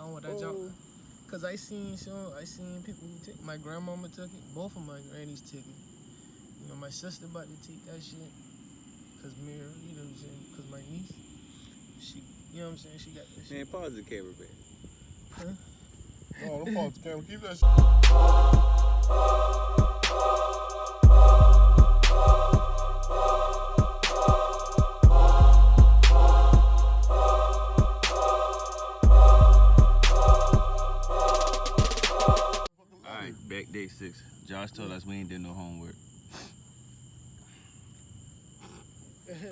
don't want that junk. Cause I seen people who take. My grandmama took it. Both of my grannies took it. You know, my sister about to take that shit. Cause Mira, you know what I'm saying? Cause my niece, she, you know what I'm saying? She got that shit. Man, pause the camera, man. Huh? No, don't pause the camera. Keep that shit. Alright, back day 6. Josh told us we ain't did no homework.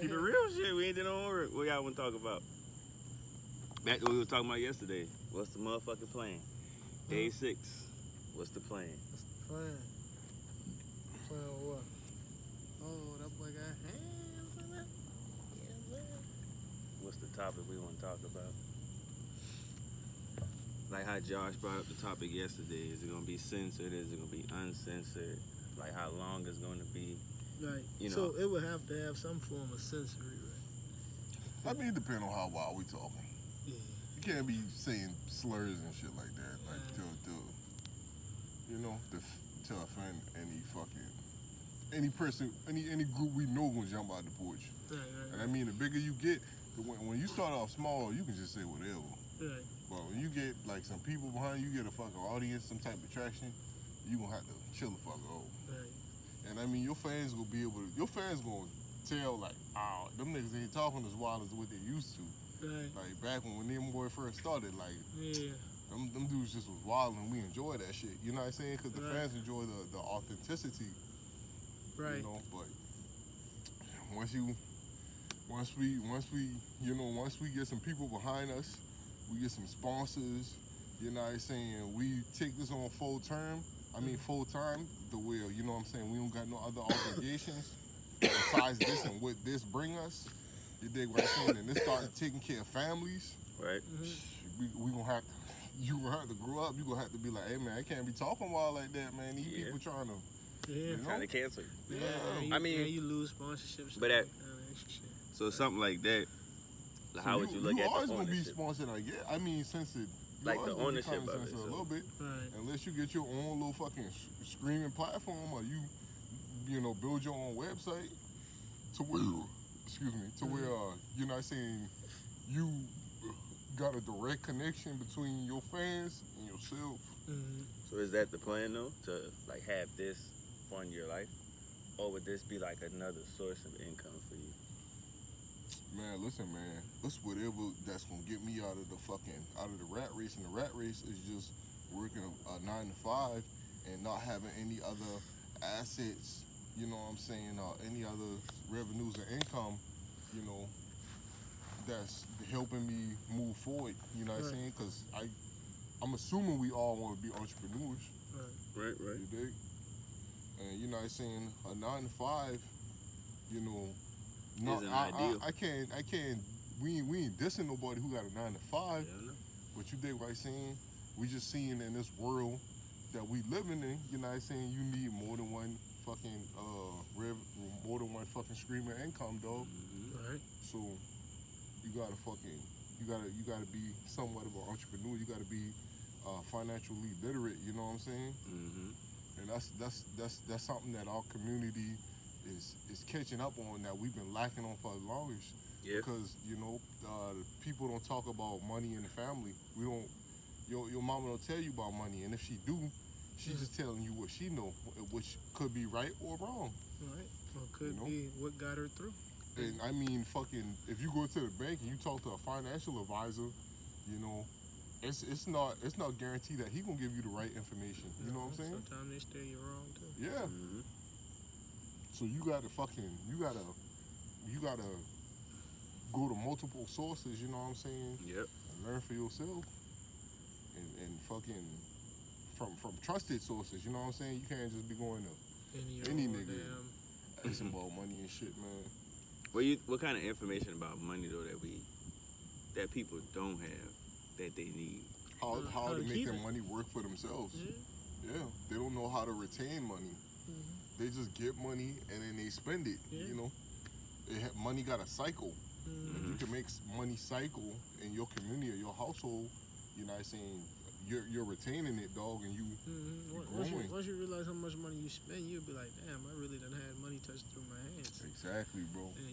Keep it real shit, we ain't did no homework. What y'all want to talk about? Back to what we were talking about yesterday. What's the motherfucking plan? Day 6. What's the plan? What's the plan? Plan what? Oh, that boy got hands on that? Yeah, man. What's the topic we want to talk about? Like how Josh brought up the topic yesterday. Is it going to be censored? Is it going to be uncensored? Like how long it's going to be? Right. You know. So it would have to have some form of sensory, right? I mean, it depends on how wild we talking. Yeah. You can't be saying slurs and shit like that, like to offend any person, any group we know gonna jump out the porch. Right. And I mean, the bigger you get, when you start off small, you can just say whatever. Right. But when you get like some people behind you, get a fucking audience, some type of traction, you gonna have to chill the fuck out. Right. And I mean, your fans gonna tell like, oh, them niggas ain't talking as wild as what they used to. Right. Like back when them boy first started, like Yeah. them dudes just was wild and we enjoy that shit. You know what I'm saying? Because the Right. fans enjoy the authenticity. Right. You know, but once we get some people behind us, we get some sponsors. You know what I'm saying? We take this on full time, the way, you know what I'm saying? We don't got no other obligations besides this and what this bring us. You dig what I'm saying? And this started taking care of families. Right. We gonna have to, you gonna have to grow up. You gonna have to be like, hey man, I can't be talking wild like that, man. These people trying to, Yeah. you know? Trying to cancel you. Yeah. I mean, you lose sponsorships. but that- extra shit. So something like that. How would you look you at always the gonna be ownership? sponsored, I guess. I mean, censored. Like the ownership of it, A so. little bit, Right. unless you get your own little fucking streaming platform, or you know, build your own website to where, where you know what I'm saying, you got a direct connection between your fans and yourself. Mm-hmm. So is that the plan though? To like have this fund your life? Or would this be like another source of income for you? Man, listen, man. It's whatever that's gonna get me out of the rat race. And the rat race is just working a 9 to 5 and not having any other assets, you know what I'm saying, or any other revenues or income, you know, that's helping me move forward. You know what I'm saying? Because I'm assuming we all want to be entrepreneurs. Right. You dig? And you know what I'm saying, a 9 to 5, you know, Isn't ideal. I can't. We ain't dissing nobody who got a 9 to 5. Yeah, But you dig what I'm saying? We just seeing in this world that we living in. You know what I'm saying? You need more than one fucking stream of income, dog. Right. So you gotta be somewhat of an entrepreneur. You gotta be financially literate. You know what I'm saying? Mm-hmm. And that's something that our community is catching up on, that we've been lacking on for the longest. Yeah. Because you know, people don't talk about money in the family. We don't. Your mama don't tell you about money, and if she do, she's just telling you what she know, which could be right or wrong. Right. Or could be what got her through. And I mean, fucking, if you go to the bank and you talk to a financial advisor, you know, it's not guaranteed that he gonna give you the right information. You know what I'm saying? Sometimes they steer you wrong too. Yeah. Mm-hmm. So you gotta go to multiple sources. You know what I'm saying? Yep. And learn for yourself. And fucking from trusted sources. You know what I'm saying? You can't just be going to any nigga asking about money and shit, man. What kind of information about money though that people don't have that they need? How to make keep their it. money work for themselves. Yeah. Yeah, they don't know how to retain money. Mm-hmm. They just get money and then they spend it. Yeah. You know, money got a cycle. Mm-hmm. If you can make money cycle in your community or your household, you know what I'm saying, you're retaining it, dog, and you growing. Once you realize how much money you spend, you'll be like, damn, I really done had money touch through my hands. Exactly, bro. And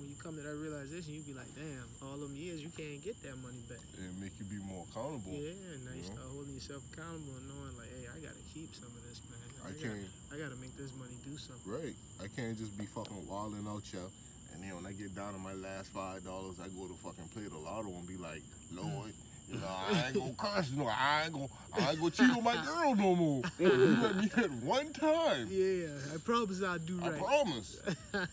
when you come to that realization, you be like, damn, all them years you can't get that money back. It make you be more accountable. Yeah, and now you know? start holding yourself accountable and knowing like, hey, I gotta keep some of this, man. I gotta make this money do something. Right. I can't just be fucking wilding out, y'all. And then when I get down to my last $5, I go to fucking play the lotto and be like, Lord, you know, I ain't gonna curse, you know, I ain't gonna cheat on my girl no more. You let me hit one time. Yeah, I promise I'll do right. I promise.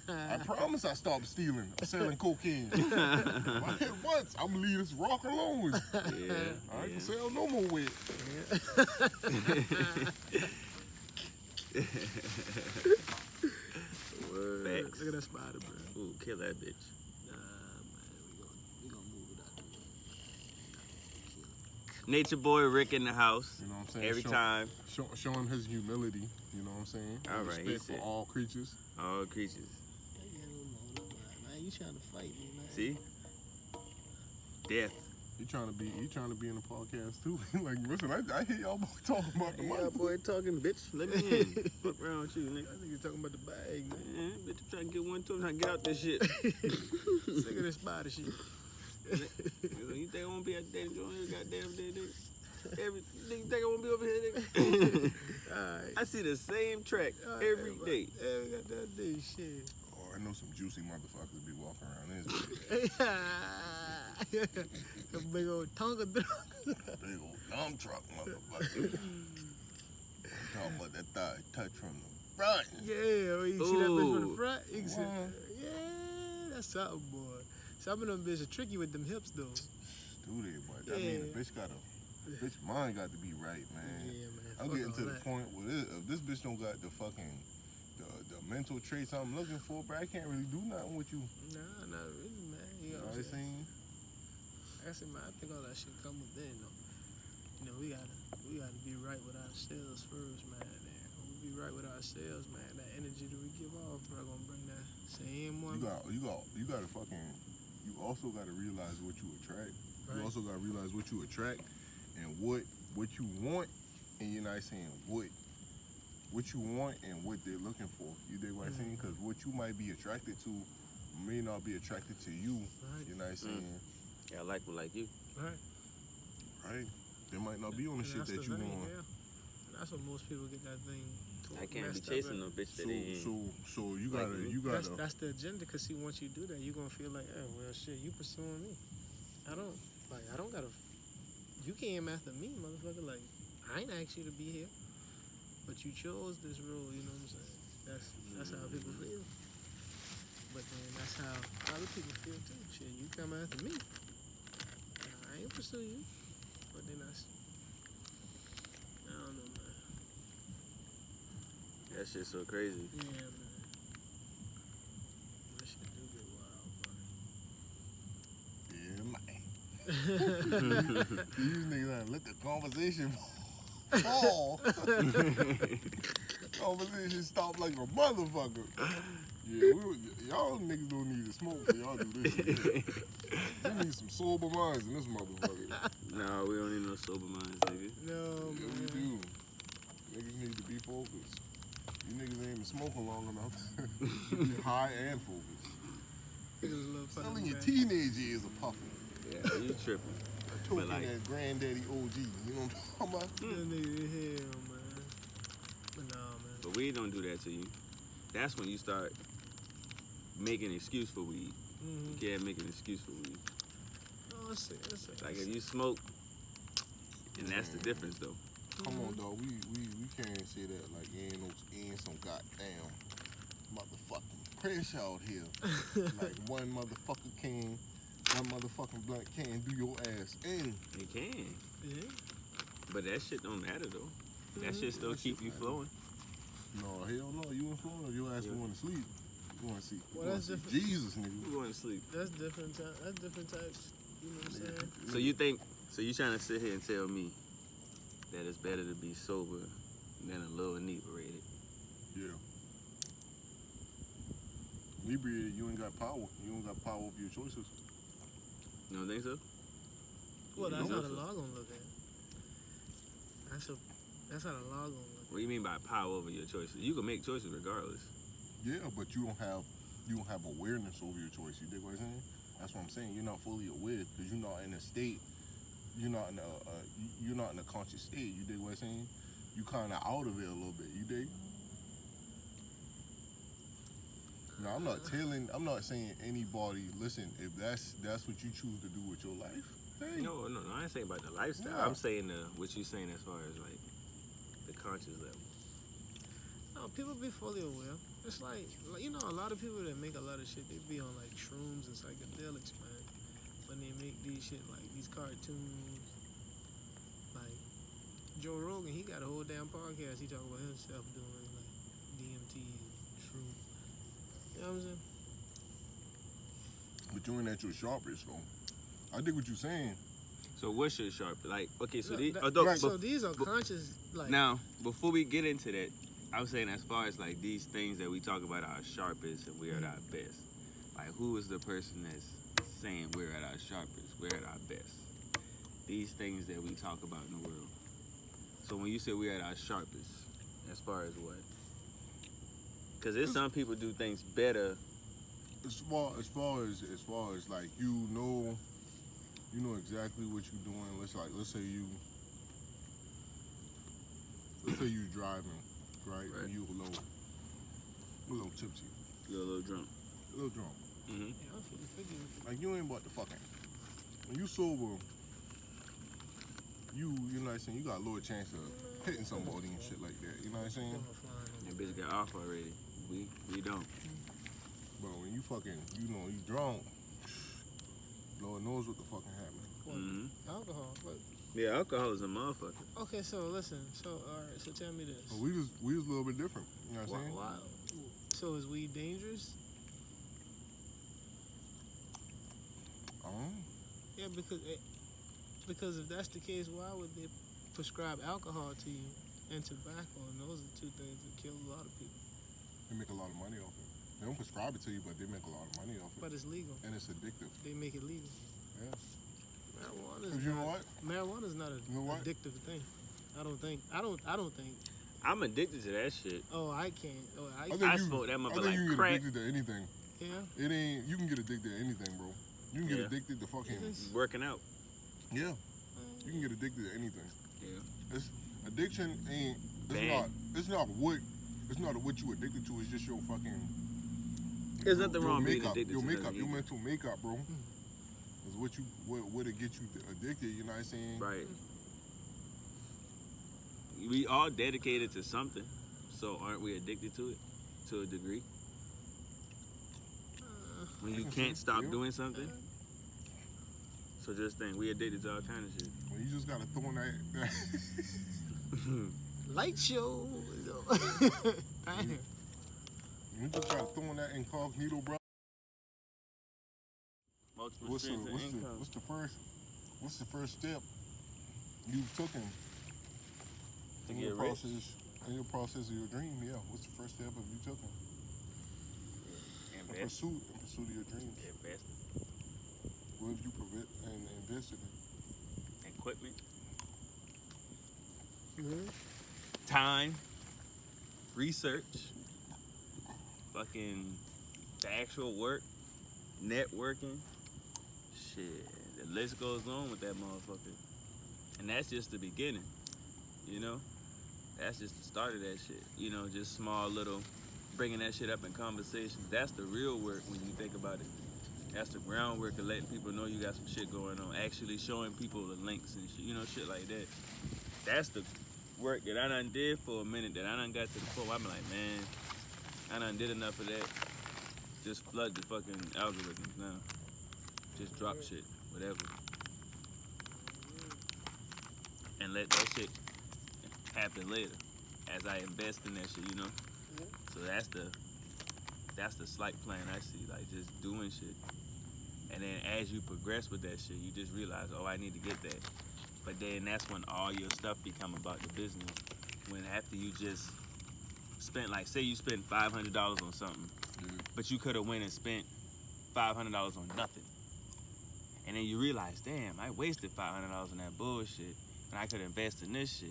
I promise I stop stealing, selling cocaine. If I hit once, I'm gonna leave this rock alone. Yeah. I ain't gonna sell no more weight. Facts. Look at that spider, bro. Ooh, kill that bitch. Nah, man, we gonna move it out the way. Nature boy Rick in the house. You know what I'm saying? Every time. Showing his humility, you know what I'm saying? All right, he Respect for said- all creatures. All creatures. Man, you trying to fight me, man? See? Death. He trying to be in the podcast too. Like, listen, I hear y'all both talking about the money. Yeah, boy, talking, bitch. Let me in. Fuck around with you, nigga. I think you're talking about the bag, man. Man, bitch, I'm trying to get one too. I'm trying to get out this shit. Sick of this spider shit. You think I won't be out there enjoying this goddamn day, nigga? Nigga, think I won't be over here, nigga? Alright. I see the same track every day. Every goddamn day, shit. Oh, I know some juicy motherfuckers be walking around this bitch. A big old Tonka truck. Big old dump truck motherfucker. I'm talking about that thigh touch from the front. Yeah, when you see that bitch from Ooh. the front, you can see, Wow. yeah, that's something, boy. Some of them bitches are tricky with them hips, though. Do they, boy? I mean, the bitch mind got to be right, man. Yeah, man. I'm fuck getting all to the that. point where if this bitch don't got the fucking the mental traits I'm looking for, bro, I can't really do nothing with you. Nah, not really, man. You You know know what what I'm I'm saying? saying? I said, man, I think all that shit come within, though. You know, we gotta be right with ourselves first, man. And when we be right with ourselves, man, that energy that we give off, bro, gonna bring that same one. You gotta fucking. You also gotta realize what you attract. Right. You also gotta realize what you attract and what you want, and you're not saying what you want and what they're looking for. You dig what I'm saying? Because what you might be attracted to may not be attracted to you. Right. You know what I'm saying? Yeah, I like you. Right. Right? They might not be on the And shit that's that the you thing, want. yeah. That's what most people get that thing. I can't be messed up chasing at. no bitch that ain't. So you Like gotta me. you gotta That's the agenda. Cause see, once you do that, you gonna feel like, oh well, shit, you pursuing me. I don't gotta. You came after me, motherfucker. Like I ain't asked you to be here, but you chose this role. You know what I'm saying? That's how people feel. But then that's how other people feel too. Shit, you come after me. I ain't pursue you. But then I don't know, man. That shit's so crazy. Yeah, man. That shit do get wild, bro. yeah, man. These niggas done let the conversation fall. Conversation stop like a motherfucker. Yeah, y'all niggas don't need to smoke for y'all do this shit. We need some sober minds in this motherfucker. Nah, we don't need no sober minds, nigga. No, Yeah, we man. do. Niggas need to be focused. You niggas ain't been smoking long enough to be high and focused. It was a little Still funny, in your man. teenage years of puffing. Yeah, you tripping. Talking like- that granddaddy OG. You know what I'm talking about? That nigga in hell, man. But nah, man. But weed don't do that to you. That's when you start making an excuse for weed. Mm-hmm. You can't make an excuse for weed. Oh, it's it. Like if you smoke, and that's the difference though. Come on, dog. We can't say that like ain't some goddamn motherfucking pressure out here. Like one motherfucking blunt can do your ass in. You can, Yeah. but that shit don't matter though. That shit still That keep shit you matter. flowing. No, hell no. You in Florida, your ass Yeah. going to sleep. You want to see, Well, you wanna that's see different. Jesus, nigga. You going to sleep. That's different. That's different types. You know what I'm saying? So you think? So you trying to sit here and tell me that it's better to be sober than a little inebriated? Yeah. Inebriated, you ain't got power. You don't got power over your choices. You don't think so? Well, that's You how know, the law gonna look at it. That's how the law gonna look. What do you mean by power over your choices? You can make choices regardless. Yeah, but you don't have awareness over your choice. You dig what I'm saying? That's what I'm saying. You're not fully aware because you're not in a state. You're not in a conscious state. You dig what I'm saying? You kind of out of it a little bit. You dig? No, I'm not saying anybody. Listen, if that's what you choose to do with your life, hey. No, I ain't saying about the lifestyle. Yeah. I'm saying what you saying as far as like the conscious level. No, people be fully aware. It's like you know, a lot of people that make a lot of shit, they be on like shrooms and psychedelics, man. When they make these shit like these cartoons, like Joe Rogan, he got a whole damn podcast. He talk about himself doing like DMT and shrooms. You know what I'm saying? But you ain't at your sharpest, though. I dig what you're saying. So what's your sharp? Like, okay, so Look, these. that- right, so these are conscious, like Now, before we get into that, I'm saying as far as like these things that we talk about our sharpest and we're at our best. Like, who is the person that's saying we're at our sharpest, we're at our best? These things that we talk about in the world. So when you say we're at our sharpest, as far as what? Because there's some people do things better. As far as like you know exactly what you're doing. Let's say you driving, right? Right. And you a little tipsy, A little drunk. a little drunk. Mm-hmm. yeah, I'm 50-50. Like you ain't about to fucking. When you sober, you know what I'm saying. You got a lower chance of hitting somebody and shit like that. You know what I'm saying? Going flying over. That bitch got off already. We don't. But when you fucking, you drunk, Lord knows what the fucking happened. What? Mm-hmm. Alcohol. But, Yeah, alcohol is a motherfucker. okay, so listen. So all right. So tell me this. But we was a little bit different. You know what I'm saying? Why? So is weed dangerous? Yeah, because if that's the case, why would they prescribe alcohol to you and tobacco? And those are two things that kill a lot of people. They make a lot of money off it. They don't prescribe it to you, but they make a lot of money off it. But it's legal. And it's addictive. They make it legal. Yeah. Marijuana is Cause you know not, what? marijuana is not an You know what? addictive thing. I don't think. I'm addicted to that shit. Oh, I can't. Oh, I I can't. think I you, smoke that I motherfucker think you like can crack. get addicted to anything. Yeah. It ain't. You can get addicted to anything, bro. You can get Yeah. addicted to fucking. Is Working out. Yeah. You can get addicted to anything. Yeah. It's addiction ain't. It's Bad. not. It's not what. It's not what you addicted to. It's just your fucking. There's nothing your wrong being makeup, addicted your to makeup, nothing your either. mental makeup, bro. Is what you what it get you addicted. You know what I'm saying? Right. We all dedicated to something, so aren't we addicted to it to a degree? When you can can't see, stop yeah. doing something. So just think, we addicted to all kind of shit. Well, you just gotta throw in that light show. Damn. you just gotta throw in that incognito, bro. Multiple What's streams of income. the first step you've taken To in get your rich? process of your dream? Yeah. What's the first step have you taken in Invest. pursuit of your dreams? Invest. What have you invested in? Equipment. Mhm. Time. Research. Fucking the actual work. Networking. Shit. The list goes on with that motherfucker. And that's just the beginning. You know? That's just the start of that shit. You know, just small little bringing that shit up in conversation. That's the real work when you think about it. That's the groundwork of letting people know you got some shit going on. Actually showing people the links and shit, you know, shit like that. That's the work that I done did for a minute, that I done got to the point where I'm like, man, I done did enough of that. Just flood the fucking algorithms now. Just drop shit, whatever. And let that shit happen later as I invest in that shit, you know? So that's the slight plan I see, like just doing shit. And then as you progress with that shit, you just realize, oh, I need to get that. But then that's when all your stuff become about the business. When after you just spent, like, say you spent $500 on something, Yeah. but you could have went and spent $500 on nothing. And then you realize, damn, I wasted $500 on that bullshit, and I could invest in this shit.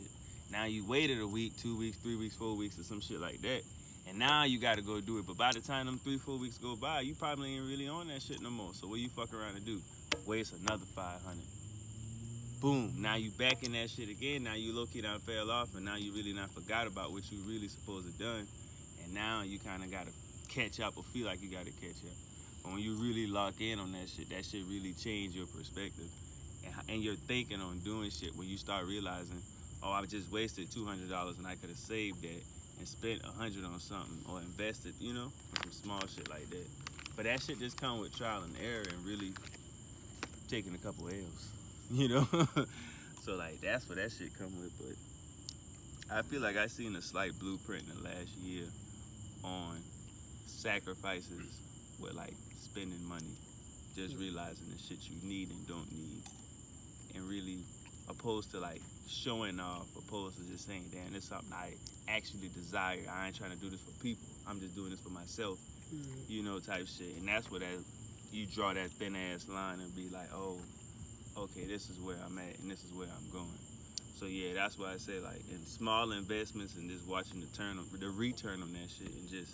Now you waited a week, 2 weeks, 3 weeks, 4 weeks, or some shit like that, and now you got to go do it. But by the time them 3-4 weeks go by, you probably ain't really on that shit no more. So what you fuck around and do? Waste another 500. Boom. Now you back in that shit again. Now you low-key done fell off, and now you really done forgot about what you really supposed to done. And now you kind of got to catch up or feel like you got to catch up. But when you really lock in on that shit really change your perspective and your thinking on doing shit. When you start realizing, oh, I just wasted $200 and I could have saved that and spent $100 on something or invested, you know, some small shit like that. But that shit just come with trial and error and really taking a couple L's, you know. So like that's what that shit come with. But I feel like I seen a slight blueprint in the last year on sacrifices with like spending money, just realizing the shit you need and don't need, and really opposed to like showing off, opposed to just saying, damn, this is something I actually desire. I ain't trying to do this for people. I'm just doing this for myself, you know, type shit. And that's where that you draw that thin ass line and be like, oh, okay, this is where I'm at and this is where I'm going. So yeah, that's why I say like in small investments and just watching the return on that shit and just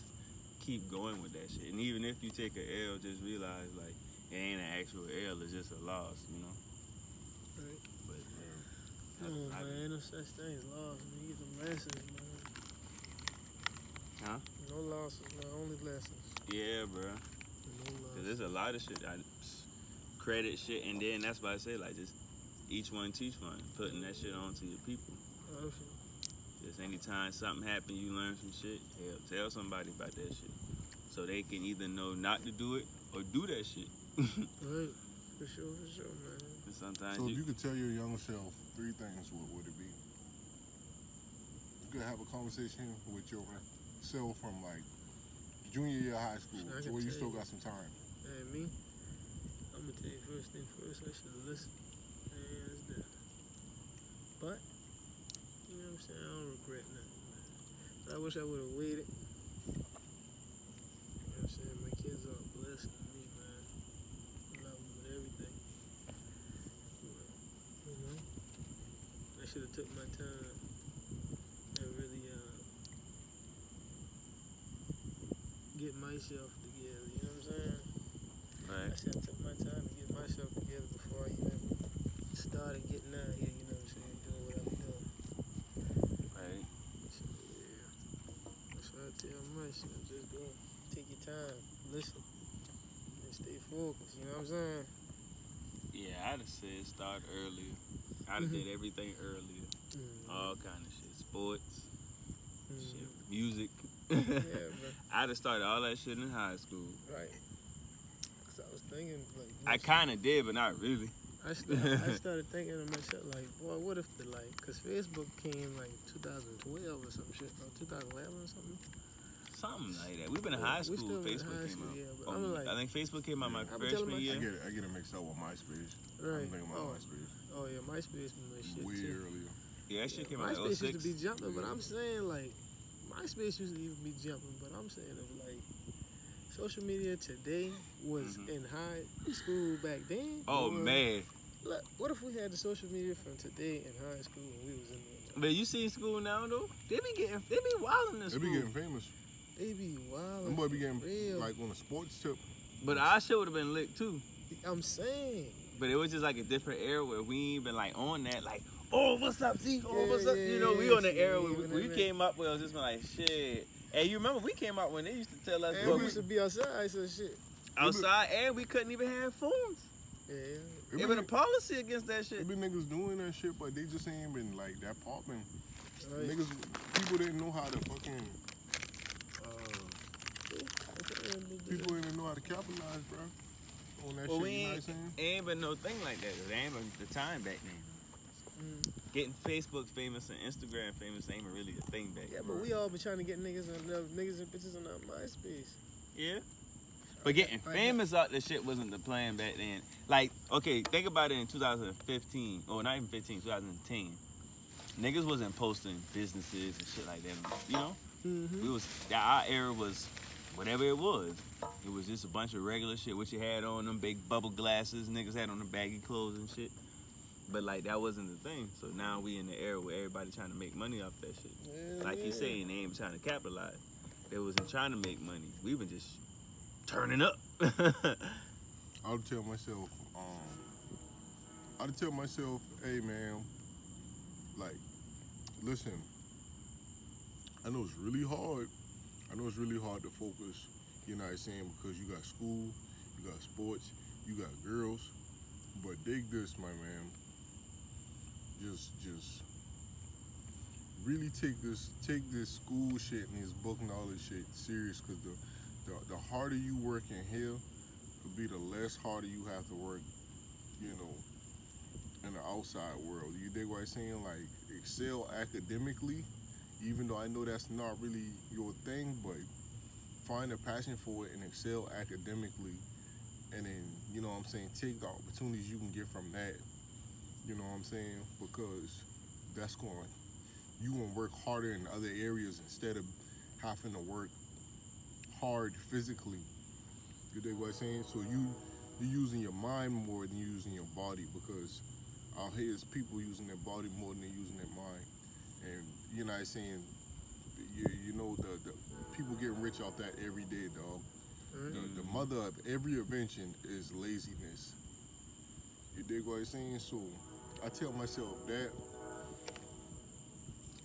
keep going with that shit. And even if you take an L, just realize like it ain't an actual L, it's just a loss, you know. Right. But No, man, ain't no such thing as loss. Man, you get them lessons, man. Huh? No losses, man. Only lessons. Yeah, bro. No Cause losses. there's a lot of shit, credit shit, and then that's why I say like just each one teach one, putting that shit on to your people. Perfect. Just anytime something happen, you learn some shit. Hell, tell somebody about that shit, so they can either know not to do it or do that shit. Right. For sure, man. And sometimes So if you could tell your younger self 3 things, what would it be? You could have a conversation with your self from like junior year of high school, I to can where you tell still you. got some time. And me, I'm gonna tell you first thing first, I should have listened. Hands down. But, you know what I'm saying? I don't regret nothing, man. But I wish I would have waited. You know what I'm saying? My kids are a blessing to me, man. I love them with everything. You know? I should have took my time and really get myself together, you know what I'm saying? right, I should have took my time to get myself together before I even started getting out here, you know what I'm saying, doing what I'm doing. right, So, yeah. That's what I tell myself. Just go, take your time, listen, and stay focused, you know what I'm saying? yeah. I'd have said start earlier. I'd have did everything earlier, all kind of shit, sports, shit, music. Yeah, bro. I'd have started all that shit in high school. Right. Cause I was thinking, like, you I know, kind of did, but not really. I started thinking to myself, like, boy, what if the, like, cause Facebook came, like, 2012 or some shit, or 2011 or something. Something like that. We've been in Yeah, high we school. still in Facebook high came school, out. yeah, but I'm like- I think Facebook came out my I be telling freshman my- year. I get it mixed up with MySpace. Right. I'm thinking about MySpace. Oh, yeah, MySpace was my shit, Way too. earlier. Yeah, that shit came out in MySpace 06. used to be jumping, but I'm saying like MySpace used to even be jumping, but I'm saying if like social media today was in high school back then. Oh, boy, man. Look, what if we had the social media from today in high school when we was in there? But you see school now, though? They be wilding in They school. be getting famous. They be wild. Them boy be getting real. like on a sports tip. But our shit would have been lit, too. I'm saying. But it was just like a different era where we ain't been like on that, like, oh, what's up, Z? Oh, what's up? Yeah, You know, we yeah, on the era shit, where yeah, we man. came up where it was just been like, shit. And you remember we came out when they used to tell us And go we used to be outside, so shit. outside and we couldn't even have phones. Yeah. It Even be, a policy against that shit. it be niggas doing that shit, but they just ain't been like that popping. Right. Niggas, people didn't know how to fucking. People didn't know how to capitalize, bro. On that Well, shit, we you know what I'm ain't, saying? ain't been no thing like that. There ain't been the time back then. Getting Facebook famous and Instagram famous ain't even really a thing back Yeah, then. but we all been trying to get niggas and bitches on our MySpace. Yeah. But getting Right. famous out the shit wasn't the plan back then. Like, okay, think about it in 2015, or not even 15, 2010. Niggas wasn't posting businesses and shit like that. You know? Mm-hmm. Our era was whatever it was just a bunch of regular shit. What you had on, them big bubble glasses niggas had on the baggy clothes and shit. But like that wasn't the thing. So now we in the era where everybody trying to make money off that shit. Yeah, Like you saying, they ain't trying to capitalize. They wasn't trying to make money. We been just turning up. I would tell myself, hey man, like, listen, I know it's really hard. I know it's really hard to focus, you know what I'm saying, because you got school, you got sports, you got girls. But dig this, my man. Just really take this school shit and this book knowledge shit serious, because the harder you work in here will be the less harder you have to work, you know, in the outside world. You dig what I'm saying? Like, excel academically, even though I know that's not really your thing, but find a passion for it and excel academically, and then, you know what I'm saying, take the opportunities you can get from that, you know what I'm saying, because that's you gonna work harder in other areas instead of having to work hard physically. You dig what I'm saying? So you're using your mind more than you're using your body, because out here is people using their body more than they're using their mind. And you know what I'm saying, you know the people getting rich off that every day, dog. The mother of every invention is laziness. You dig what I'm saying? So I tell myself that.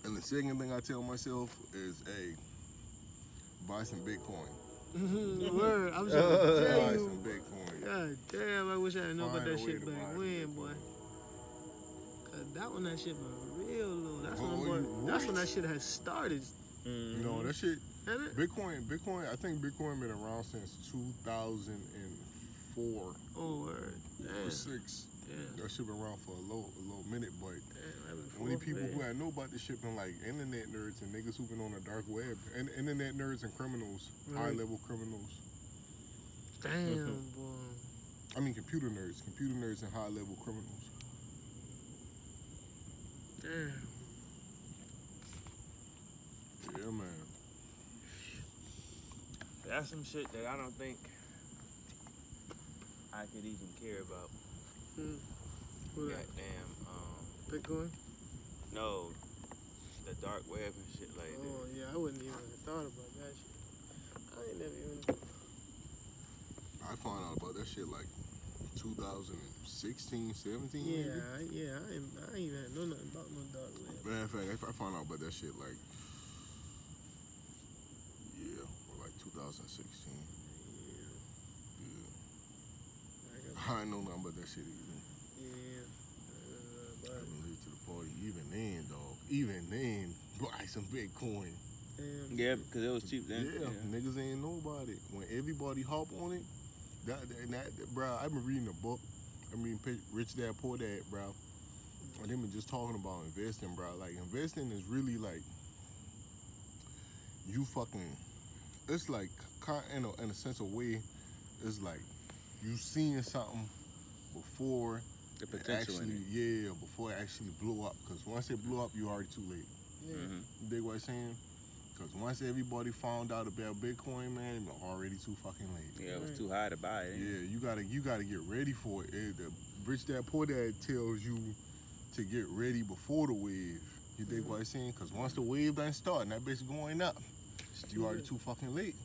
And the second thing I tell myself is, hey, buy some Bitcoin. Word, I was trying to tell Buy you. some Bitcoin. God damn, I wish I didn't know about Find that a way shit to back buy some when, boy. Bitcoin. Cause that shit was real low. That's Oh, when what? that shit had started. You know, that shit, Ain't it? Bitcoin, I think Bitcoin been around since 2004 Oh, word. or Damn. 6. Yeah. That shit been around for a little minute, but Damn, only people who I know about this shit been like internet nerds and niggas who been on the dark web. And internet nerds and criminals, Right. high-level criminals. Damn, boy. I mean computer nerds and high-level criminals. Damn. Yeah, man. That's some shit that I don't think I could even care about. What that? Goddamn, Bitcoin? no, the dark web and shit like that. Oh, yeah, I wouldn't even have thought about that shit. I ain't never even. I found out about that shit like 2016, 17. Yeah, maybe. I ain't even know nothing about no dark web. Matter of fact, I found out about that shit like, like 2016. Yeah. I ain't know nothing about that shit either. Yeah. I been late to the party. Even then, dog. Even then, buy some Bitcoin. Damn. Yeah, because it was cheap then. Yeah, niggas ain't know about it. When everybody hop on it, bro, I've been reading a book. I mean, Rich Dad, Poor Dad, bro. And they been just talking about investing, bro. Like, investing is really like, you fucking, it's like, in a sense of way, it's like, you seeing something before The potential in it. before it actually blew up. Because once it blew up, you already too late. Yeah. Mm-hmm. You dig what I'm saying? Because once everybody found out about Bitcoin, man, it was already too fucking late. Yeah, it was too high to buy it. Yeah, you gotta get ready for it. The Rich Dad Poor Dad tells you to get ready before the wave. You dig what I'm saying? Because once the wave done start and that bitch going up, you already too fucking late.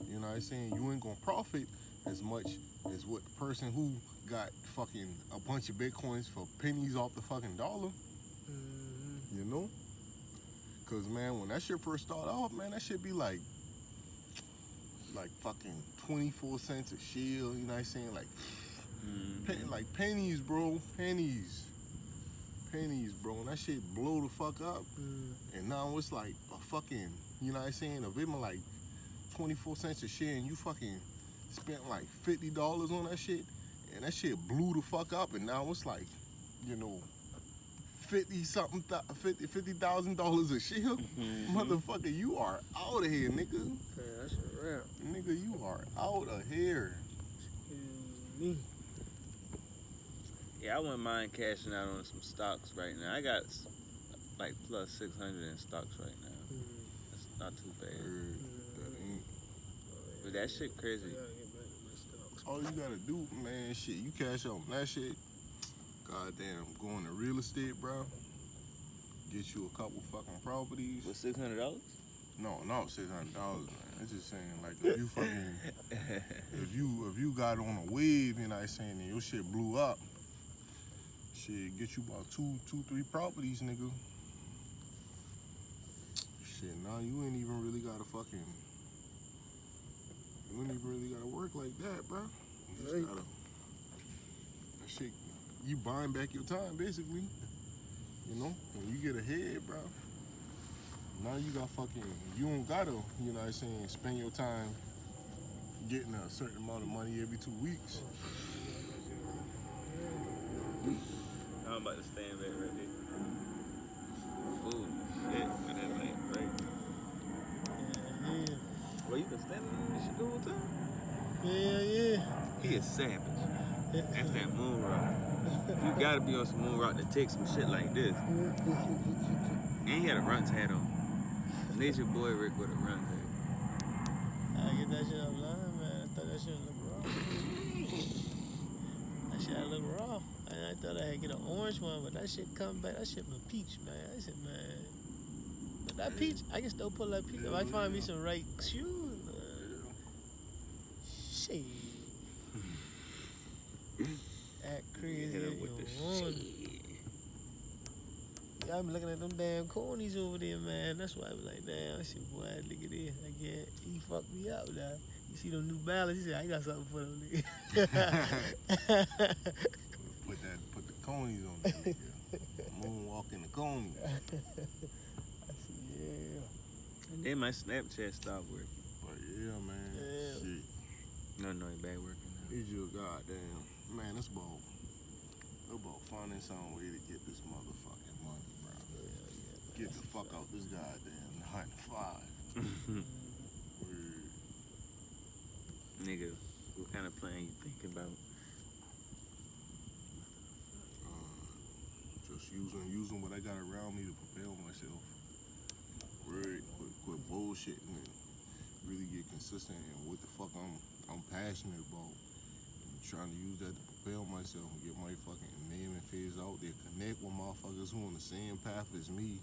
You know what I'm saying? You ain't gonna profit as much as what the person who got fucking a bunch of Bitcoins for pennies off the fucking dollar. Mm-hmm. You know? Cause man, when that shit first started off, man, that shit be like fucking 24 cents a shell, you know what I'm saying? Like, like pennies, bro, pennies, bro. And that shit blow the fuck up. And now it's like a fucking, you know what I'm saying? If it been like 24 cents a share and you fucking spent like $50 on that shit, and that shit blew the fuck up, and now it's like, you know, $50,000 a share. Motherfucker, you are out of here, nigga. Yeah, that's a wrap. Nigga, you are out of here. Excuse me. Yeah, I wouldn't mind cashing out on some stocks right now. I got like plus 600 in stocks right now. That's not too bad. That ain't. But that shit crazy. I gotta get back to my stocks. All you gotta do, man, shit, you cash out on that shit. Goddamn, go into real estate, bro. Get you a couple fucking properties. With $600? No, $600, man. I'm just saying, like, if you fucking, if you got on a wave, you know what I'm saying, and your shit blew up, shit, get you about two, 3 properties, nigga. Shit, now you ain't even really gotta fucking, you ain't even really gotta work like that, bro. You just Right. gotta, that shit, you buying back your time, basically. You know, when you get ahead, bro. Now you got fucking, you don't gotta, you know what I'm saying, spend your time getting a certain amount of money every 2 weeks. I'm about to stand back right there. Ooh, shit. But that ain't right. Yeah, Well, you been standing on this shit the whole time? yeah. He is savage. That's that moon rock. You gotta be on some moon rock to take some shit like this. And he had a runs hat on. Nature boy Rick with a run hat. I get that shit offline, man. I thought that shit looked raw. That shit look raw. I thought I had get an orange one, but that shit come back. That shit was peach, man. I said, man. But that peach, I can still pull that peach. If I find me some right shoes, man. Shit. Act crazy. Hit up with the shit. Yeah, I'm looking at them damn cornies over there, man. That's why I was like, damn, shit, boy, look at this. I can't, he fucked me up now. You see them New Balance? He said, I got something for them, nigga. Put the conies on there, nigga. Moonwalk in the conies. I said, yeah. And then my Snapchat stopped working. But yeah, man. Yeah. Shit. No, it back working now. It's your goddamn, man, it's about finding some way to get this motherfucking money, bro. Get the fuck out this goddamn 9 to 5. Word. Nigga, what kind of plan you thinking about? Just using what I got around me to propel myself. Word. Quit bullshitting and really get consistent in what the fuck I'm passionate about. And trying to use that to propel myself and get my fucking name and face out there. Connect with motherfuckers who on the same path as me.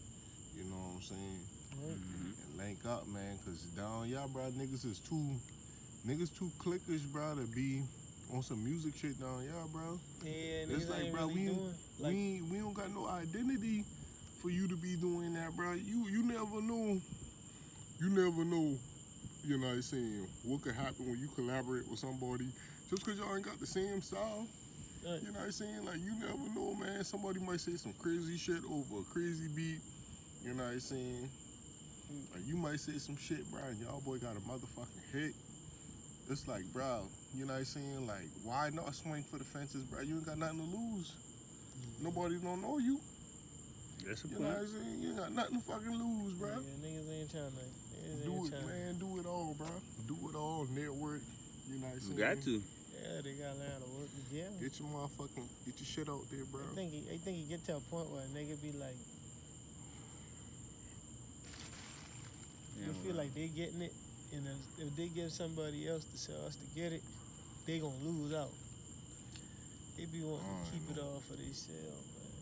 You know what I'm saying? Mm-hmm. And link up, man, cause down y'all, bro, niggas too clickers, bro, to be on some music shit down y'all, bro. Yeah, It's niggas like, ain't bro, really doing. Like, we don't got no identity for you to be doing that, bro. You never know. You never know. You know what I'm saying? What could happen when you collaborate with somebody just cause y'all ain't got the same style? Right. You know what I'm saying? Like, you never know, man. Somebody might say some crazy shit over a crazy beat. You know what I'm saying? Like, you might say some shit, bro, and y'all boy got a motherfucking hit. It's like, bro, you know what I'm saying? Like, why not swing for the fences, bro? You ain't got nothing to lose. Nobody don't know you. That's a You know what I'm saying? You ain't got nothing to fucking lose, bro. yeah, niggas ain't trying to. Do it, man. Do it all, bro. Do it all. Network. You know what I'm You saying? got to. Yeah, they got to learn how to work together. Get your shit out there, bro. I think he get to a point where a nigga be like, they feel like they getting it, and if they give somebody else to sell us to get it, they gonna lose out. They be wanting to keep it all for themselves, man.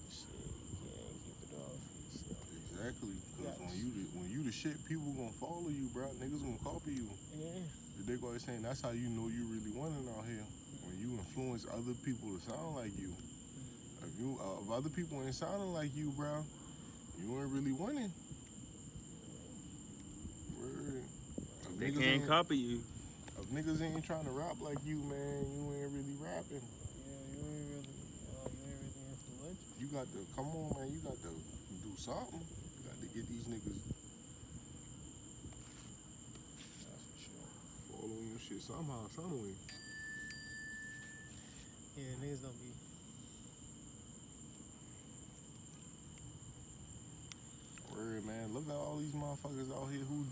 Shit, you can't keep it all for yourself. Exactly. Because Yes. when you the shit, people gonna follow you, bro. Niggas gonna copy you. Yeah. They go saying that's how you know you really winning out here. When you influence other people to sound like you. If other people ain't sounding like you, bro, you ain't really winning. Word. If They niggas can't ain't- copy you. If niggas ain't trying to rap like you, man, you ain't really rapping. Yeah, you ain't really influential. You got to come on, man. You got to do something. You got to get these niggas That's for sure. following your shit somehow, some way. Yeah, niggas don't be. Word, man. Look at all these motherfuckers out here who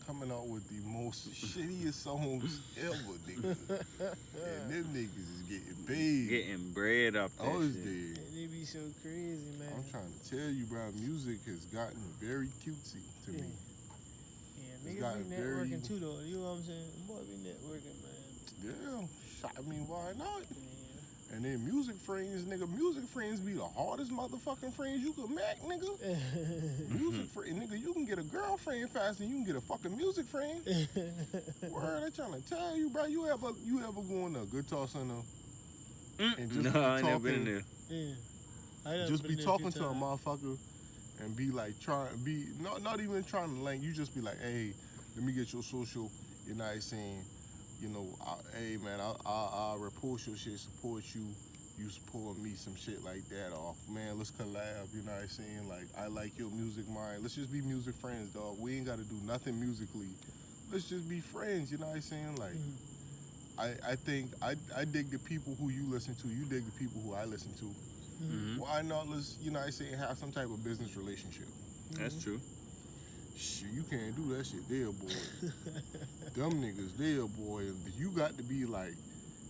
coming out with the most shittiest songs ever, nigga. And them niggas is getting paid. Getting bread off that Oh, it's shit. dead. Yeah, they be so crazy, man. I'm trying to tell you, bro, music has gotten very cutesy to me. Yeah, It's Niggas got be very- networking too, though. You know what I'm saying? Boy, be networking, man. Yeah, I mean, why not? Yeah. And then music friends, nigga, music friends be the hardest motherfucking friends you could make, nigga. Music friend, nigga, you can get a girlfriend faster than you can get a fucking music friend. Word, I'm trying to tell you, bro. You ever go in a Guitar Center and just No, be I ain't never been talking- in there. Yeah. I done just been be there a talking few to a times. motherfucker and be like not even trying to link. You just be like, hey, let me get your social. You know what I'm saying? You know, hey man, I'll repost your shit, support you. You support me, some shit like that. Or man, let's collab. You know what I'm saying? Like I like your music, mine. Let's just be music friends, dog. We ain't got to do nothing musically. Let's just be friends. You know what I'm saying? Like. I think I dig the people who you listen to. You dig the people who I listen to. Mhm. Why not let's, you know what I'm saying, have some type of business relationship? That's true. Shit, you can't do that shit there, boy. Them niggas there, boy. You got to be like,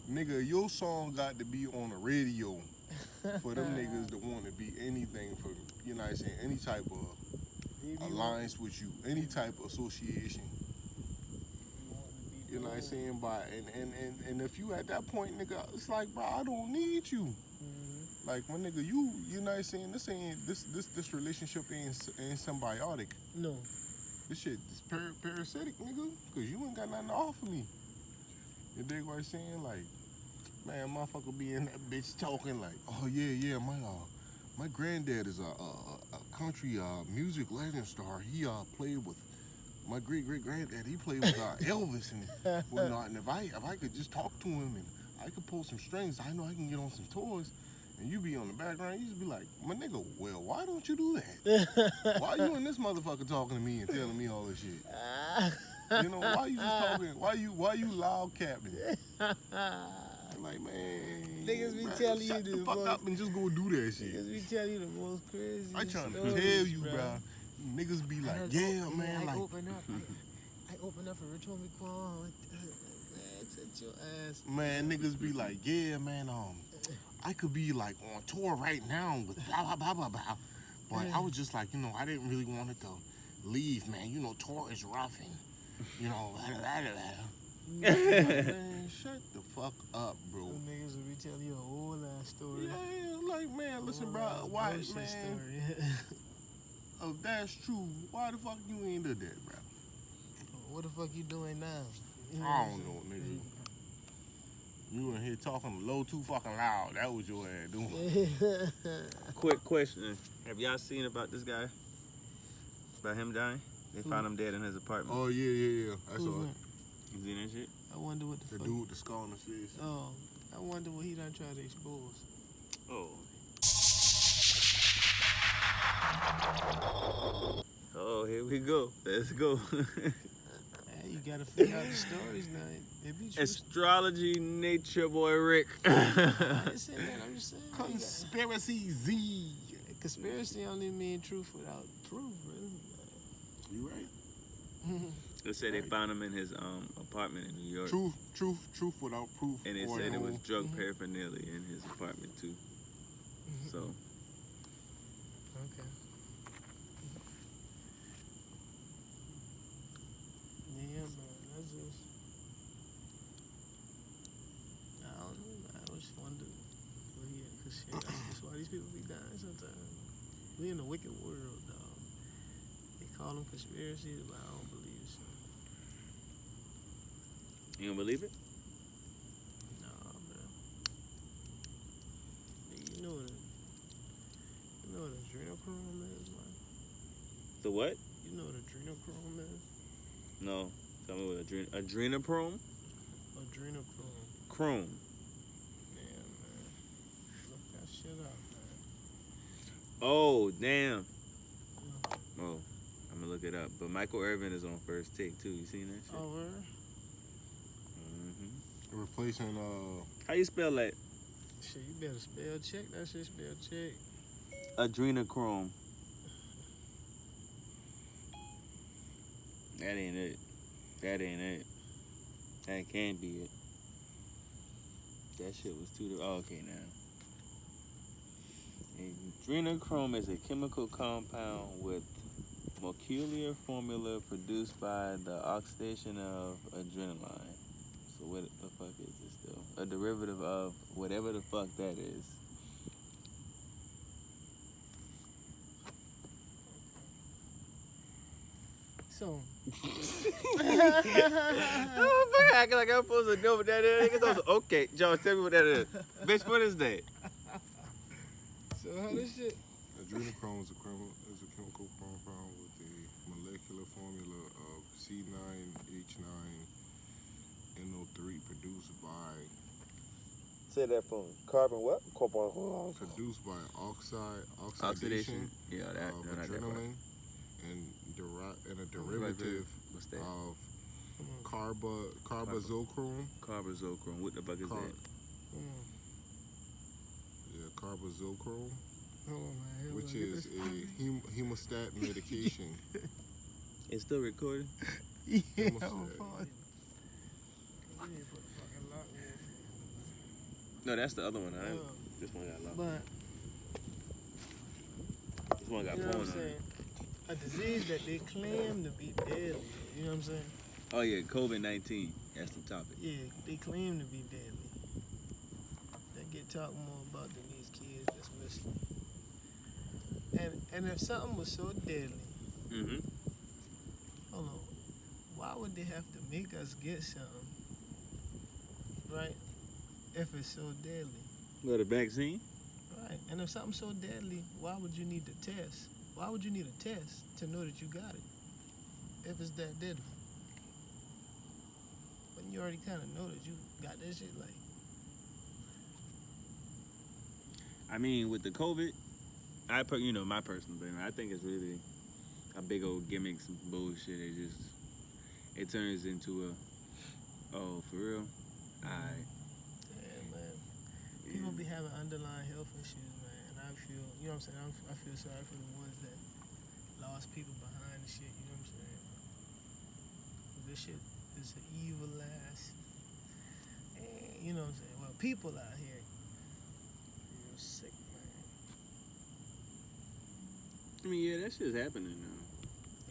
nigga, your song got to be on the radio for them niggas to want to be anything for, you know what I'm saying, any type of alliance with you, any type of association. You know what I'm saying? And if you at that point, nigga, it's like, bro, I don't need you. Like, my nigga, you know what I'm saying? This relationship ain't symbiotic. No. This shit is parasitic, nigga. Cause you ain't got nothing to offer me. You dig what I'm saying? Like, man, motherfucker be in that bitch talking like, oh yeah, my granddad is a country music legend star. He played with my great granddad. He played with Elvis and whatnot. And if I could just talk to him and I could pull some strings, I know I can get on some tours. And you be on the background, you just be like, my nigga, well, why don't you do that? Why you and this motherfucker talking to me and telling me all this shit? You know, why you just talking? Why you loud capping? Like, man, Niggas be bruh, telling shut you the the fuck most- up and just go do that shit. Niggas be telling you the most crazy. I trying to stories, tell you, bro. bro. Niggas be like, yeah, man, I like, open up. I open up for Rich Homie Quan. Man, sit your ass. man, niggas be like, yeah, man, I could be like on tour right now with blah blah blah blah blah. But I was just like, you know, I didn't really want it to leave, man. You know, tour is rough and you know, blah, blah, blah. Man, shut the fuck up, bro. Them niggas will be telling you a whole ass story. Yeah, like, man, listen, bro, Whole ass why, bullshit man, story. if that's true, why the fuck you ain't did that, bro? What the fuck you doing now? I don't know, nigga. You in here talking low too fucking loud. That was your ass doing. Quick question. Have y'all seen about this guy? About him dying? They found him dead in his apartment. Oh, yeah. I saw it. You seen that shit? I wonder what The the fuck. dude with the skull on his face. Oh, I wonder what he done tried to expose. Oh. Oh, here we go. Let's go. Hey, you gotta figure out the stories now. It be true. Astrology Nature Boy Rick. I ain't saying that. I'm just saying. Conspiracy Z. Conspiracy only mean truth without proof, really. You right. They said they found him in his apartment in New York. Truth without proof. And they or said it no. was drug paraphernalia in his apartment too. So Okay. Yeah, man. That's just. I don't know, man. I just wonder where he at. Cause shit, that's why these people be dying sometimes. We in a wicked world, dog. They call them conspiracies, but I don't believe so. you don't believe it? Nah, man. Nigga, you know what adrenochrome is, man? The what? You know what adrenochrome is? No. Tell me what adrenoprome? Adrenochrome. Chrome. Yeah, man. Look that shit up, man. Oh, damn. Oh, I'm gonna look it up. But Michael Irvin is on First Take too. You seen that shit? Oh, word? Mm-hmm. Replacing How you spell that? Shit, you better spell check. That shit spell check. Adrenochrome. That ain't it. That ain't it. That can't be it. That shit was too. Oh, okay, now. Adrenochrome is a chemical compound with molecular formula produced by the oxidation of adrenaline. So what the fuck is this still? A derivative of whatever the fuck that is. So, Oh, fuck, acting like I'm supposed to know what that is. Nigga supposed to- okay, Joe, tell me what that is. Bitch, what is that? so how this shit? Adrenochrome is a chemical compound with the molecular formula of C9H9NO3 produced by Say that for me. Carbon what? produced by oxidation Oxidation. Yeah, that. of No, not that part. adrenaline and a derivative What's that? of carbazochrome. Carbazochrome. What the fuck is Car- that? Yeah, carbazochrome, Hold on, man. which is a hemostat medication. It's still recording? Yeah, Almost I'm there. fine. We need to put a fucking lock in. No, that's the other one. Uh, This one got locked. But, This one got you know what porn I'm on it. saying? A disease that they claim to be deadly. You know what I'm saying? Oh yeah, COVID-19. That's the topic. Yeah, they claim to be deadly. They get talking more about than these kids that's missing. And if something was so deadly, Mm-hmm. hold on, why would they have to make us get something, right? If it's so deadly, Well, the vaccine? right? And if something's so deadly, why would you need to test? Why would you need a test to know that you got it? If it's that deadly, when you already kind of know that you got that shit, like. I mean, with the COVID, my personal opinion, I think it's really a big old gimmick, some bullshit. It turns into oh, for real? Alright. Yeah, man. People be having underlying health issues, man. And I feel, you know what I'm saying? I feel sorry for the ones that lost people behind the shit, you know what I'm saying? This shit is an evil ass. And, you know what I'm saying? Well, people out here, real sick, man. I mean, yeah, that shit's happening now.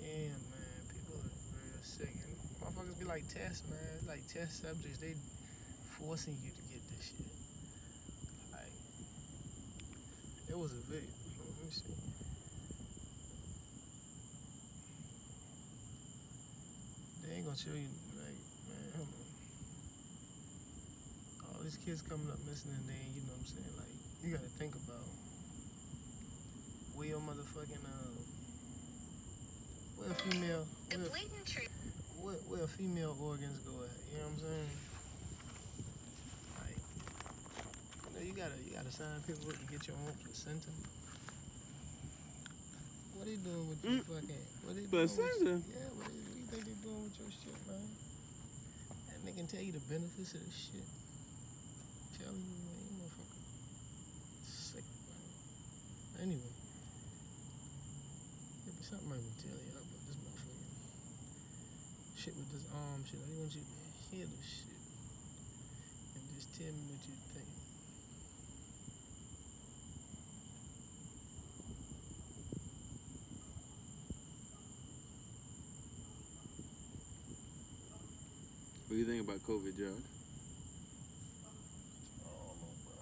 Yeah, man. People are real sick. And motherfuckers be like tests, man. Like test subjects. They forcing you to get this shit. Like, it was a video. Let me see. They ain't gonna show you, like, man, hold on. All these kids coming up missing and they, you know what I'm saying? Like, you gotta think about where your motherfucking, where a female, where female organs go at, you know what I'm saying? Like, you gotta sign people up to get your own placenta. What they doing with your fucking, what they doing Placenta? with, yeah, what do you think they doing with your shit, man? And they can tell you the benefits of this shit. Telling you, man, you motherfucker sick, man. Anyway. Yeah, but something might be telling you about this motherfucker. Shit with this arm shit. I want you to hear this shit. And just tell me what you think. What do you think about COVID, Josh? I don't know, bro.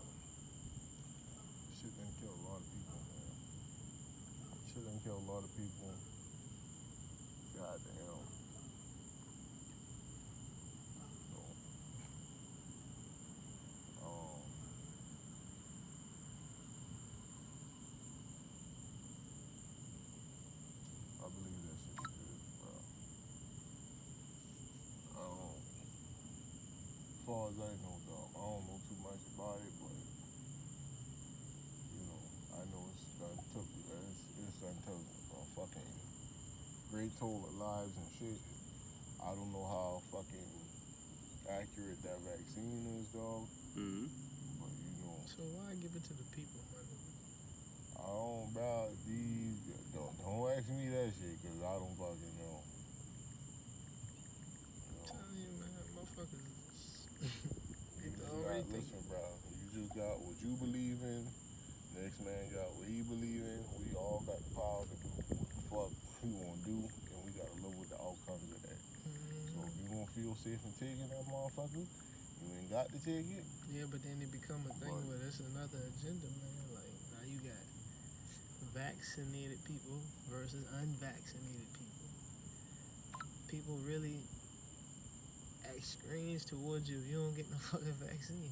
Shit done kill a lot of people, man. Shit done kill a lot of people. Goddamn. So, I believe that shit's good, bro. As far as I know, dog, I don't know too much about it, but you know, I know it's done took a fucking great toll of lives and shit. I don't know how fucking accurate that vaccine is, dog, Mm-hmm. but you know, So why give it to the people, man? I don't about these. Don't ask me that shit, cause I don't fucking know. You know. Tell you, man, motherfuckers. You People just already got, think. listen, bro. You just got what you believe in. Next man got what he believe in. We all got the power to do what the fuck we want to do. motherfucker. You ain't got the ticket. Yeah, but then it become a thing Right. where it's another agenda, man. Like now you got vaccinated people versus unvaccinated people. People really act strange towards you if you don't get no fucking vaccine.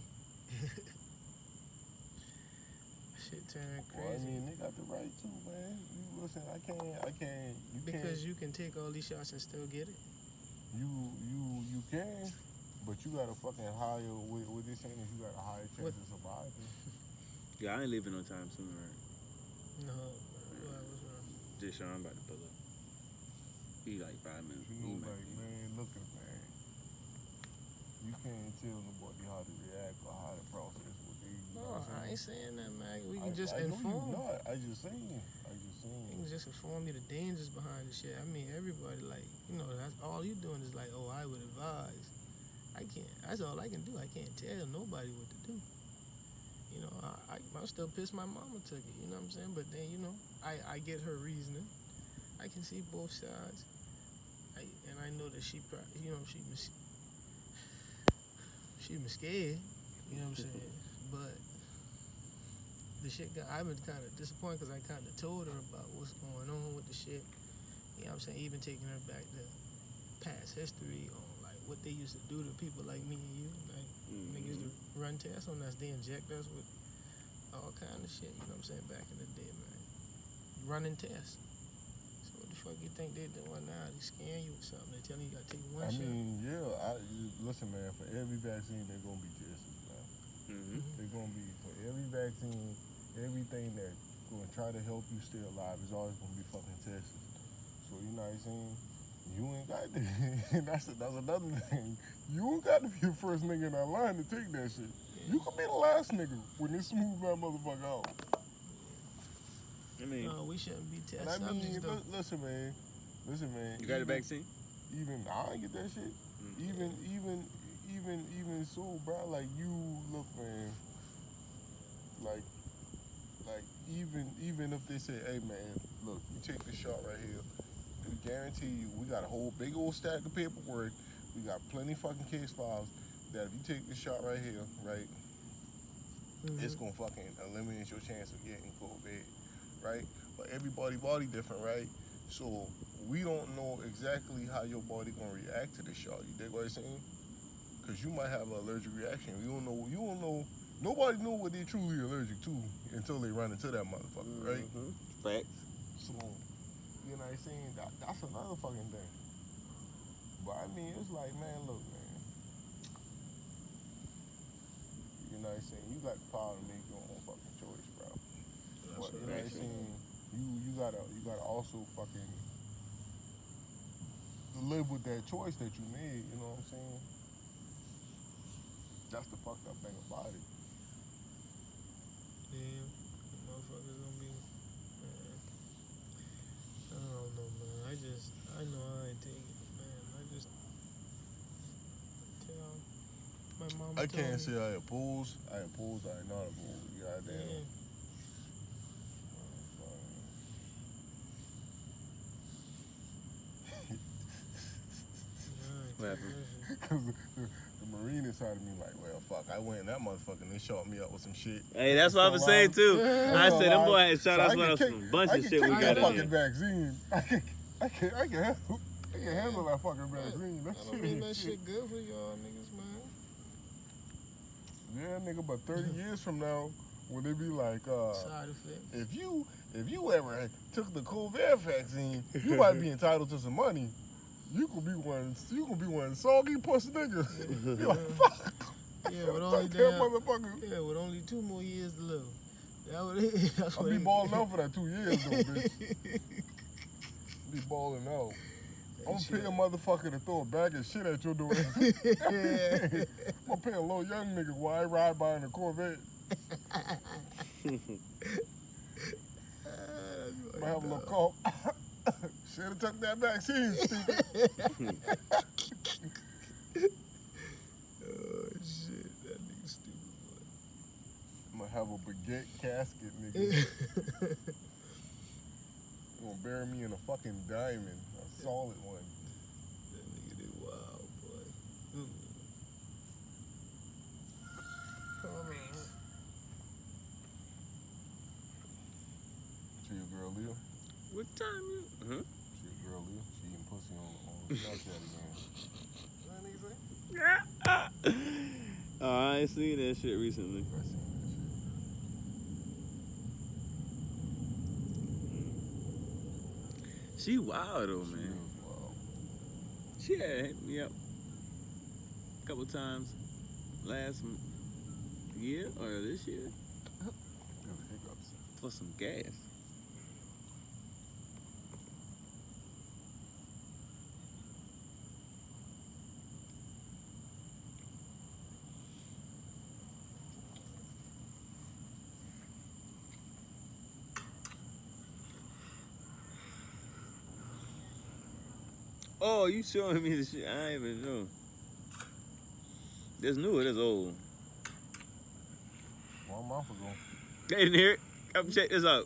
Shit turn crazy. Well, I mean, they got the right to, man. You listen, I can't. You Because can't. you can take all these shots and still get it. You can, but you got a fucking higher. What they saying is you got a higher chance What? of surviving. Yeah, I ain't leaving no time soon, right? No, what's wrong? Just Sean about to pull up. He like 5 minutes. You He know, might like, be. man, look at man. You can't tell nobody how to react or how to process what they. No, I ain't saying that, man. We I can just know you inform. not. I just saying. We can just inform you the dangers behind the shit. I mean, everybody, like, you know, that's all you doing is like, oh, I would advise. I can't. That's all I can do. I can't tell nobody what to do. You know, I'm still pissed my mama took it. You know what I'm saying? But then, you know, I get her reasoning. I can see both sides. And I know that she probably, you know, she was scared. You know what I'm saying? But the shit I've been kind of disappointed because I kind of told her about what's going on with the shit. You know what I'm saying? Even taking her back to past history on like what they used to do to people like me and you. Like niggas used to run tests on us, they inject us with all kind of shit. You know what I'm saying? Back in the day, man. Running tests. So what the fuck you think they doing now? They scaring you with something. They telling you gotta take one I shot. mean, yeah. Listen, man. For every vaccine, they're gonna be tests, man. Mm-hmm. They're gonna be for every vaccine, everything that's gonna try to help you stay alive is always gonna be fucking tested. So you know what I'm saying? You ain't got to. that's another thing. You ain't got to be the first nigga in that line to take that shit. You could be the last nigga when they smooth that motherfucker out. I mean, No, we shouldn't be test And I mean, subjects though. listen, man. you got a even- vaccine? Even I ain't get that shit. Even so, bro. Like you look, man. Like even if they say, hey, man, look, you take this shot right here. We guarantee you, we got a whole big old stack of paperwork. We got plenty fucking case files that if you take this shot right here, right, it's gonna fucking eliminate your chance of getting COVID, right? But everybody body different, right? So we don't know exactly how your body gonna react to the shot. You dig what I'm saying? Cause you might have an allergic reaction. You don't know. Nobody know what they truly allergic to until they run into that motherfucker, right? Facts. So, you know what I'm saying? That's another fucking thing. But I mean, it's like, man, look, man. You know what I'm saying? You got the power to make your own fucking choice, bro. But you know what I'm saying? You gotta also fucking live with that choice that you made. You know what I'm saying? That's the fucked up thing about it. Yeah, the motherfuckers gonna be, man. I don't know, man. I know I ain't taking it, man. I just tell my mom. I can't say I oppose. I not oppose. Goddamn. Yeah. What happened? Because the Marine inside of me like, well, fuck, I went in that motherfucker and they shot me up with some shit. Hey, that's what I was saying too. I said them boy had shot us with some bunch of shit we got that in fucking here. vaccine. I can handle that fucking vaccine. That I don't mean that shit good for y'all niggas, man. Yeah, nigga, but 30 years from now, when they be like, Side effects. if you ever took the COVID vaccine, you might be entitled to some money. You could be one soggy puss nigga. You like, fuck. Yeah, with Fuck only that damn, motherfucker. yeah, with only 2 more years to live. That what it is. That's I'll what be it balling out for that 2 years though, bitch. Be balling out. I'm gonna pay a motherfucker to throw a bag of shit at your door. I'm gonna pay a little young nigga while I ride by in a Corvette. Might have a little cough. Should've took that vaccine, stupid. Oh shit, that nigga stupid, boy. I'm gonna have a baguette casket, nigga. You're gonna bury me in a fucking diamond, a solid one. That nigga did wild, boy. See your girl Leah? What time you? Huh? See your girl Leah? She eating pussy on Snapchat again. What that nigga say? Oh, I ain't seen that shit recently. I seen that shit. She wild though, She man. is wild. She had hit me up a couple times last year or this year Got hiccups. for some gas. Oh, you showing me the shit? I ain't even know. This new or this old? 1 month ago. Hey, Nick, come check this out.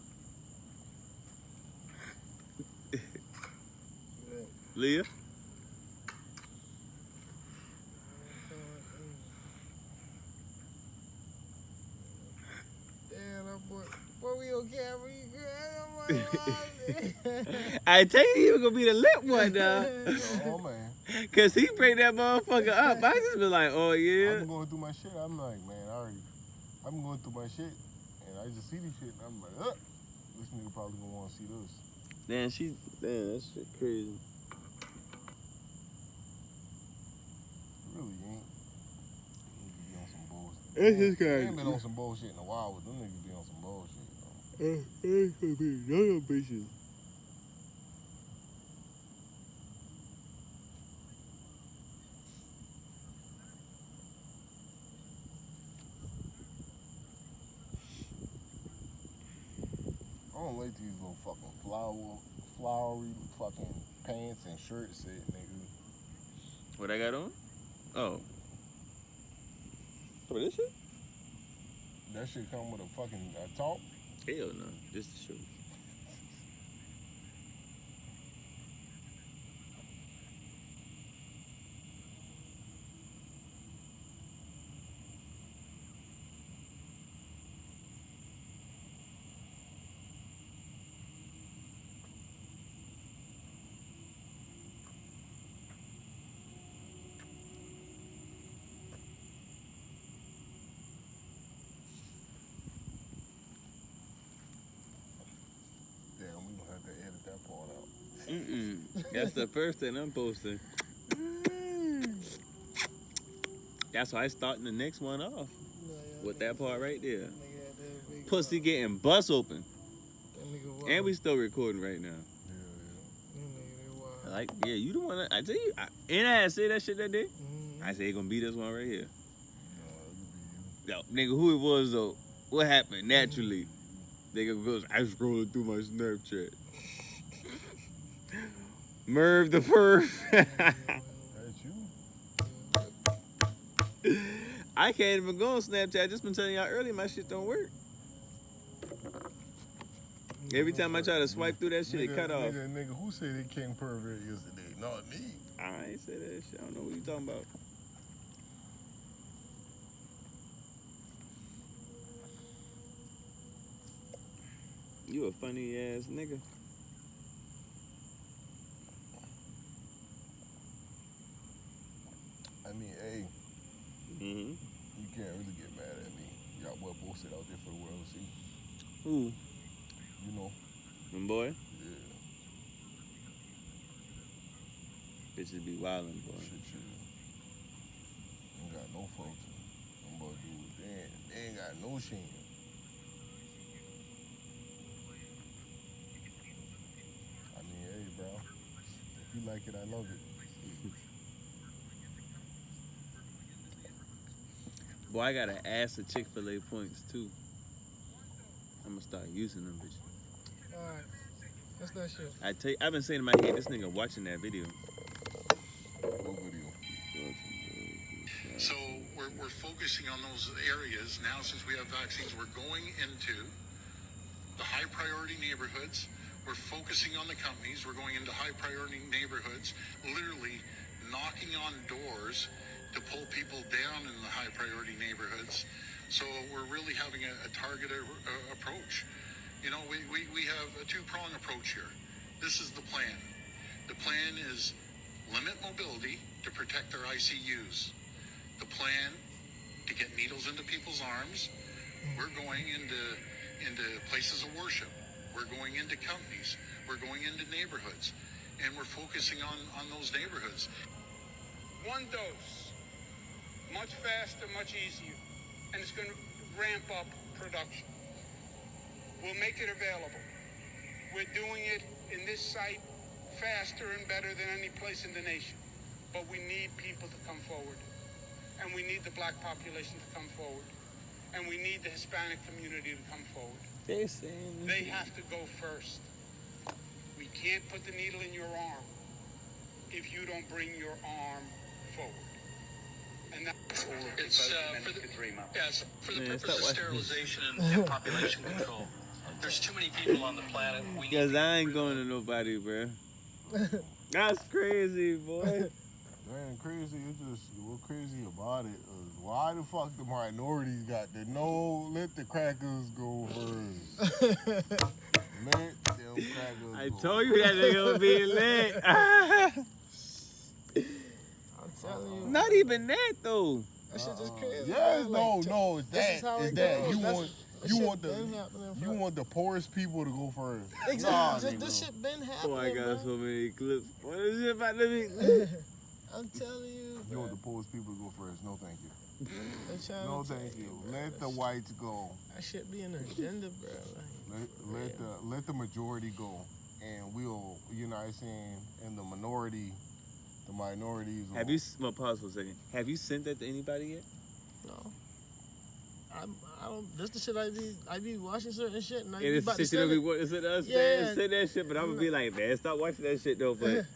Leah? Damn, that boy, we on camera, you good? I tell you, he was gonna be the lit one now. Oh man. Cause he bring that motherfucker up. I just be like, oh yeah. I'm going through my shit. I'm like, man, I'm going through my shit, and I just see this shit, and I'm like, this nigga probably gonna want to see this. Damn, that shit crazy. It really ain't. Niggas be on some bullshit. It's just They crazy. ain't been on some bullshit in a while, but them niggas be on some bullshit. It's gonna be no bitches. I don't like these little fucking flowery fucking pants and shirts, nigga. What I got on? Oh. What this shit? That shit come with a fucking top. Hell no. This the show. Damn, we gonna have to edit that part out. That's the first thing I'm posting. That's why I starting the next one off with that part right there. Pussy getting bust open, and we still recording right now. Yeah, Like, yeah, you the one. I tell you, and I had said that shit that day. I said it gonna be this one right here. No, Yo, nigga, who it was though? What happened naturally? Nigga goes, I scrolling through my Snapchat. Merv the perf. That's you. I can't even go on Snapchat. I just been telling y'all earlier, my shit don't work. Every time I try to swipe through that shit, it cut off. Nigga, who said they came pervert yesterday? Not me. I ain't say that shit. I don't know what you talking about. You a funny ass nigga. I mean, hey, Mm-hmm. you can't really get mad at me. You got what posted out there for the world to see. Who? You know, Them boy? yeah. Bitches be wildin', boy. Shit. Ain't got no filter. Them boy dudes, they ain't got no shame. I mean, hey, bro. If you like it, I love it. Boy, I gotta ask the Chick-fil-A points too. I'm gonna start using them bitches. Alright. That's that shit. I tell you, I've been saying in my head, this nigga watching that video. No video. So we're focusing on those areas now since we have vaccines. We're going into the high priority neighborhoods. We're focusing on the companies. We're going into high priority neighborhoods, literally knocking on doors to pull people down in the high priority neighborhoods. So we're really having a targeted approach. You know, we have a two-prong approach here. This is the plan. The plan is limit mobility to protect our ICUs. The plan to get needles into people's arms. We're going into places of worship. We're going into companies. We're going into neighborhoods. And we're focusing on those neighborhoods. One dose, much faster, much easier, and it's going to ramp up production. We'll make it available. We're doing it in this site faster and better than any place in the nation. But we need people to come forward. And we need the black population to come forward. And we need the Hispanic community to come forward. They saying They have to go first. We can't put the needle in your arm if you don't bring your arm forward. And that's all of It's for the Man, purpose stop of watching sterilization and population control. There's too many people on the planet. We need because to I ain't going to nobody, bro. That's crazy, boy. Man, crazy. It's just what crazy about it is why the fuck the minorities got the no? Let the crackers go first. Let them crackers I go. told you that nigga would be lit. I'm telling you. Not even that though. That shit just crazy. Yes, man. no, Like, no. It's this that. is how It's it that. goes. You That's- want. that You shit want the. been happening You for- want the poorest people to go first. Exactly. Nah, This nigga. shit been happening. Oh, I got bro. so many clips. What is it about to be? I'm telling you. You want the bro. poorest people to go first. No, thank you. They trying No, to thank tell you. bro. Let the That whites go. That shit be in the agenda, bro. Like, Let the majority go, and we'll. You know what I'm saying? And the minorities. Will, Have you? Well, pause for a second. Have you sent that to anybody yet? no. I don't. This the shit I be watching certain shit, and I And be it's about to shit you send don't it. be wanting to send us, Yeah. man. Send that shit, but I'm gonna be like, man, stop watching that shit though. But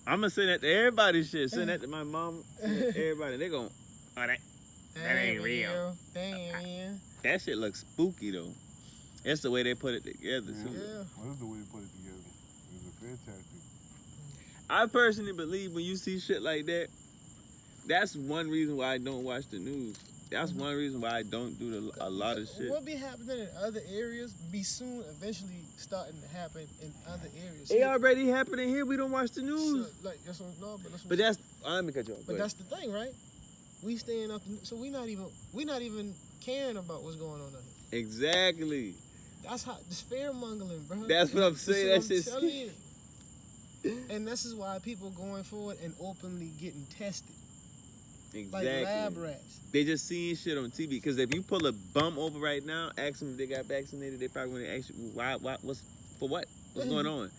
I'm gonna send that to everybody. Shit, send that to my mom. Send that to everybody. They gon' oh that ain't real. That ain't real. That shit looks spooky though. That's the way they put it together. Yeah. Too. Yeah. What is the way to put it together? It's a fair tactic. I personally believe when you see shit like that, that's one reason why I don't watch the news. That's one reason why I don't do a lot of shit. What be happening in other areas be soon eventually starting to happen in other areas. It already happening here. We don't watch the news. So, like that's what, no, but that's what But that's I'm gonna cut you off. Go But ahead. that's the thing, right? We staying up, so we not even caring about what's going on out here. Exactly. That's how this fear mongering, bro. That's what I'm saying. That That's shit's what I'm telling you. And this is why people going forward and openly getting tested, Exactly. like lab rats. They just seeing shit on TV. Because if you pull a bum over right now, ask them if they got vaccinated, they probably gonna ask you why, what's for what, what's going on.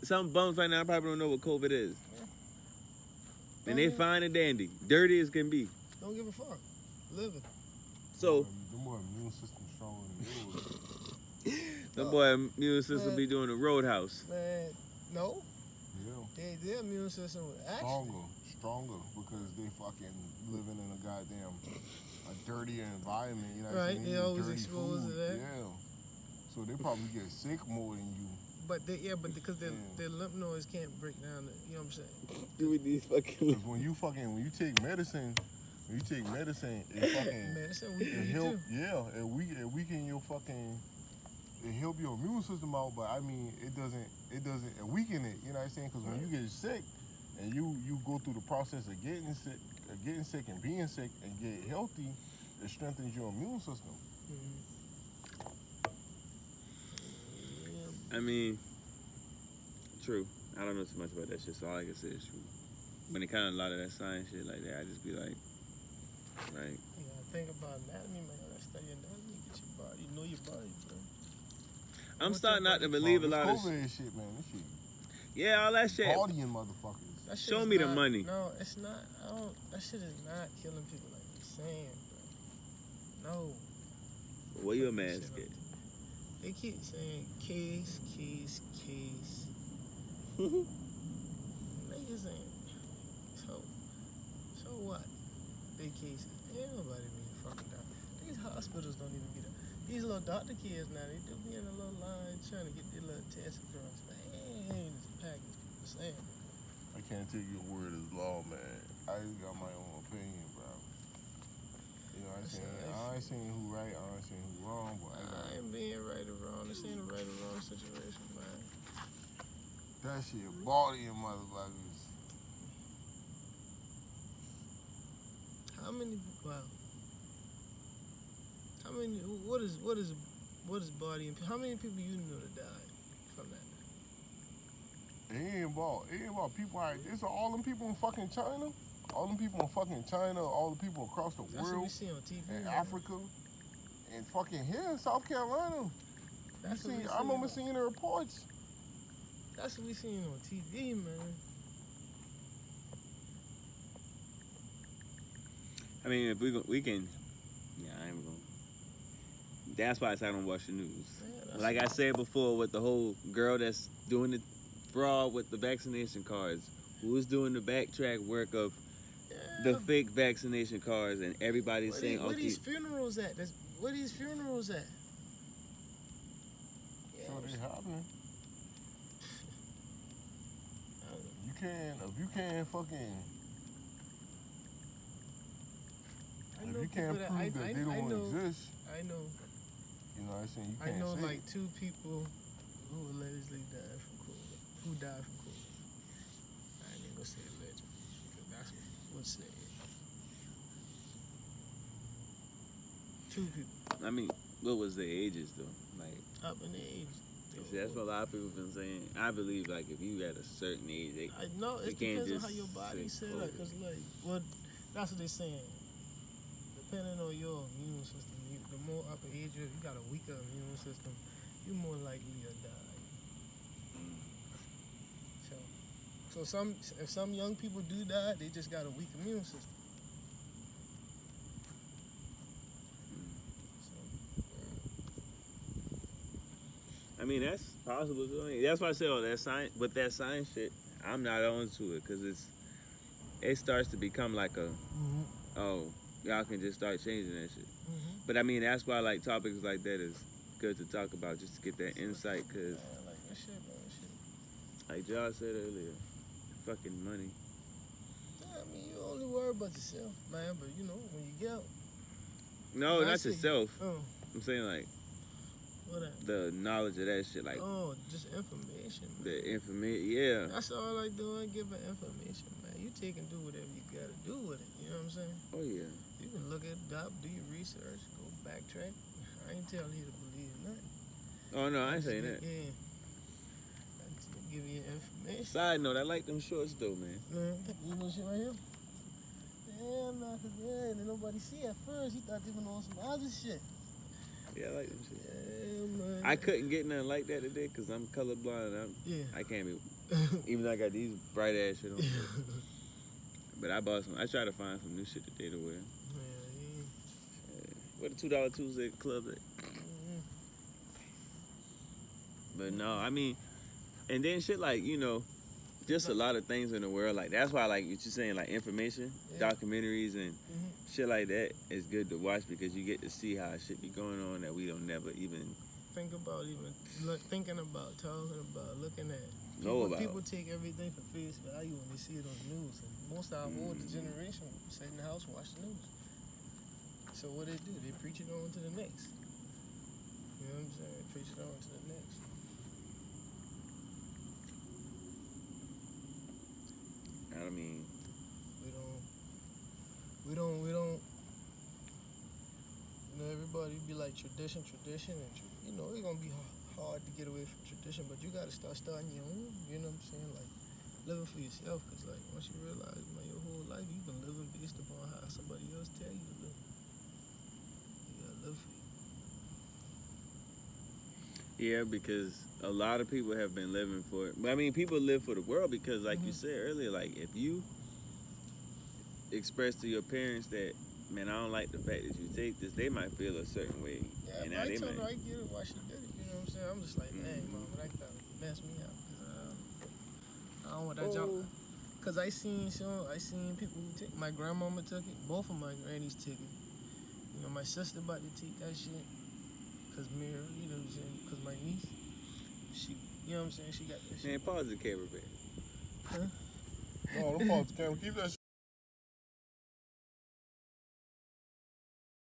Some bums right now probably don't know what COVID is, and they fine and dandy, dirty as can be. Don't give a fuck. Living. So the more immune system stronger than yours. the boy immune system be doing the roadhouse. Man, no. Yeah. Their immune system was actually. Stronger because they fucking living in a goddamn dirty environment. You know what Right, I'm saying? they Eating always dirty exposed to food. that. Yeah. So they probably get sick more than you. But because their lymph nodes can't break down. You know what I'm saying? Doing these fucking. Because when you take medicine, it fucking Medicine, we it do help. too. Yeah, it weaken your fucking. It help your immune system out, but I mean, it doesn't weaken it. You know what I'm saying? Because when you get sick, and you go through the process of getting sick and being sick and get healthy, it strengthens your immune system. I mean, true. I don't know too much about that shit, so all I can say is true. When it kind of a lot of that science shit like that, I just be like, right. You gotta think about anatomy, man. You gotta study anatomy, get your body, know your body, bro. I'm What's starting up, not to buddy? believe a This lot of COVID shit, man. This shit yeah, all that shit. partying motherfuckers. That shit Show is me the not- money. No, it's not. That shit is not killing people like you're saying, bro. No. Where your Fuck that mask shit at? up. They keep saying case. Niggas ain't. So what? They cases. Ain't nobody really fucking down. These hospitals don't even be there. These little doctor kids now, they do be in a little line trying to get their little test across. Man, it's packed as people saying. I can't take your word as law, man. I just got my own opinion, bro. You know what I'm saying? I ain't saying who right, I ain't saying who wrong, but I ain't being right or wrong. This ain't a right or That shit bodying motherfuckers. How many? Wow. How many? What is body? How many people you know that died from that? It ain't about people. It's all them people in fucking China. All them people in fucking China. All the people across the That's what we world. see on TV. And man. Africa. And fucking here in South Carolina. That's what we I remember see. seeing the reports. That's what we seen on TV, man. I mean, if we can, yeah, I ain't gonna. That's why I don't watch the news. Yeah, Like I said before, with the whole girl that's doing the fraud with the vaccination cards, who's doing the backtrack work of the fake vaccination cards, and everybody's saying, where okay, these funerals at? Where these funerals at? Yeah, So they happening. I don't know. If you can't fucking, I if know you can't people prove that they don't know, exist, I know. you know what I'm saying? You I can't know say like it. 2 people who allegedly died from COVID. Who died from COVID? I ain't even gonna say alleged because that's what's said. 2 people I mean, what was their ages though? Like, up in the age. see, that's what a lot of people been saying. I believe like if you at a certain age, I know You it can't depends on how just your body say set up. COVID. Cause like, well, that's what they're saying. Depending on your immune system, the more upper age you got a weaker immune system, you're more likely to die. So if some young people do die, they just got a weak immune system. I mean, that's possible. I mean, that's why I say all that science. With that science shit, I'm not on to it because it starts to become like a oh, y'all can just start changing that shit. But I mean, that's why like topics like that is good to talk about just to get that insight. Cause Like that shit, man. That shit. like Josh said earlier, fucking money. Yeah, I mean, you only worry about yourself, man. But you know, when you get out, No, I not see. yourself. Oh, I'm saying like what that? the knowledge of that shit, like Oh, just information, man. the information. Yeah. That's all I like doing, giving information, man. You take and do whatever you gotta do with it. You know what I'm saying? Oh yeah. You can look it up, do your research, go backtrack. I ain't telling you to believe nothing. Oh no, I ain't saying Just that. Yeah. I just give you information. Side note, I like them shorts though, man. You know shit right here? Yeah, nah, cause ain't nobody see at first. He thought they were on some other shit. Yeah, I like them shit. Yeah, man. I couldn't get nothing like that today because I'm colorblind. Yeah. I can't be. Even though I got these bright ass shit on. But I bought some. I tried to find some new shit today to wear. Where the $2 Tuesday club at? But no, I mean, and then shit like, you know, just a lot of things in the world. Like, that's why, like, what you're saying, like, information, documentaries, and shit like that is good to watch because you get to see how shit be going on that we don't never even Think about thinking about, talking about, looking at. know about. People take everything for face value when they see it on the news. And most of our older generation sit in the house and watch the news. So what they do, they preach it on to the next. You know what I'm saying? Preach it on to the next. I mean, We don't. You know, everybody be like tradition, and you know it's gonna be hard to get away from tradition, but you gotta start starting your own. You know what I'm saying? Like living for yourself, cause like once you realize, man, your whole life you've been living based upon how somebody else tell you to live. You gotta live for you. yeah, because a lot of people have been living for it. But I mean, people live for the world because, like you said earlier, like if you express to your parents that, man, I don't like the fact that you take this, they might feel a certain way. Yeah, And but now I they told her might. I get it why she did it. You know what I'm saying? I'm just like, dang, mom, but I thought it messed me up. I don't want that jump. Cause I seen people who take. My grandmama took it. Both of my grannies took it. You know, my sister about to take that shit. Cause Mira, you know what I'm saying? Cause my niece, she, you know what I'm saying? She got that shit. Man, pause the camera, man. No, don't pause the camera. Keep that